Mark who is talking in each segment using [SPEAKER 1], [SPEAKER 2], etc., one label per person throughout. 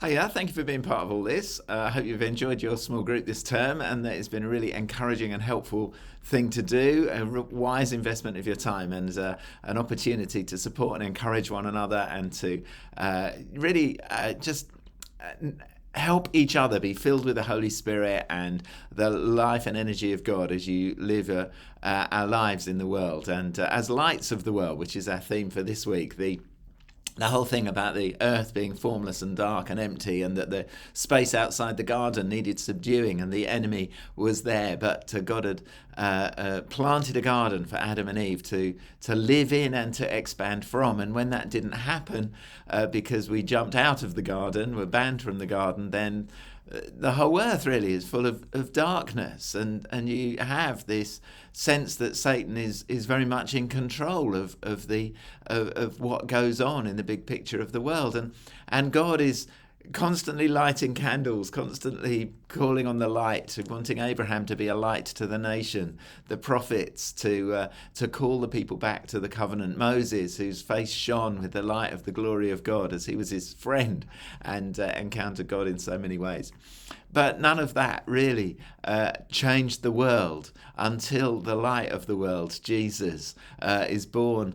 [SPEAKER 1] Hiya, thank you for being part of all this. I hope you've enjoyed your small group this term and that it's been a really encouraging and helpful thing to do, a wise investment of your time and an opportunity to support and encourage one another and to really just help each other be filled with the Holy Spirit and the life and energy of God as you live our lives in the world. And as lights of the world, which is our theme for this week, the whole thing about the earth being formless and dark and empty, and that the space outside the garden needed subduing, and the enemy was there, but God had planted a garden for Adam and Eve to live in and to expand from. And when that didn't happen, because we jumped out of the garden, were banned from the garden, then the whole earth really is full of darkness, and you have this sense that Satan is very much in control of what goes on in the big picture of the world, and God is constantly lighting candles, constantly calling on the light, wanting Abraham to be a light to the nation, the prophets to call the people back to the covenant, Moses, whose face shone with the light of the glory of God as he was his friend and encountered God in so many ways. But none of that really changed the world until the light of the world, Jesus, is born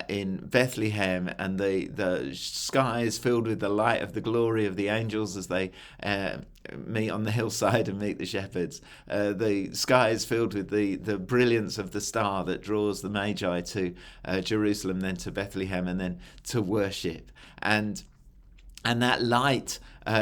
[SPEAKER 1] in Bethlehem, and the sky is filled with the light of the glory of the angels as they meet on the hillside and meet the shepherds. The sky is filled with the brilliance of the star that draws the Magi to Jerusalem, then to Bethlehem, and then to worship. And that light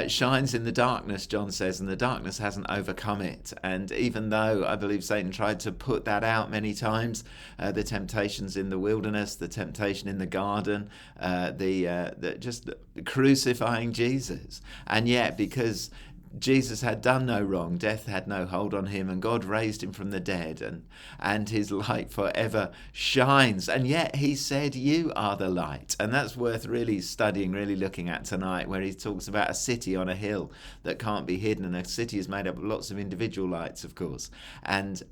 [SPEAKER 1] shines in the darkness, John says, and the darkness hasn't overcome it. And even though I believe Satan tried to put that out many times, the temptations in the wilderness, the temptation in the garden, the just crucifying Jesus, and yet because Jesus had done no wrong, death had no hold on him, and God raised him from the dead, and his light forever shines. And yet he said, you are the light. And that's worth really studying, really looking at tonight, where he talks about a city on a hill that can't be hidden. And a city is made up of lots of individual lights, of course. And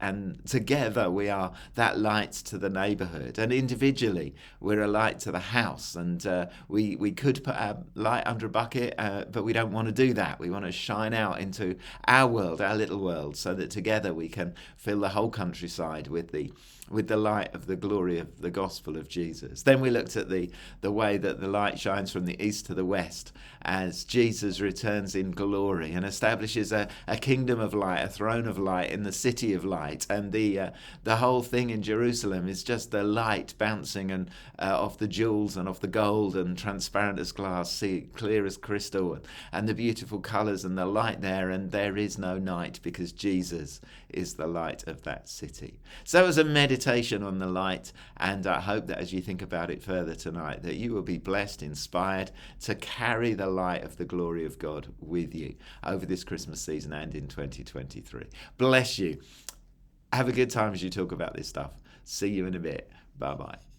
[SPEAKER 1] together we are that light to the neighborhood. And individually we're a light to the house. And we could put our light under a bucket, but we don't want to do that. We want to shine out into our world, our little world, so that together we can fill the whole countryside with the light of the glory of the gospel of Jesus. Then we looked at the way that the light shines from the east to the west as Jesus returns in glory and establishes a kingdom of light, a throne of light in the city of light. And the whole thing in Jerusalem is just the light bouncing and off the jewels and off the gold, and transparent as glass, clear as crystal, and the beautiful colours and the light there, and there is no night because Jesus is the light of that city. So as a meditation on the light, and I hope that as you think about it further tonight, that you will be blessed, inspired to carry the light of the glory of God with you over this Christmas season and in 2023. Bless you. Have a good time as you talk about this stuff. See you in a bit. Bye-bye.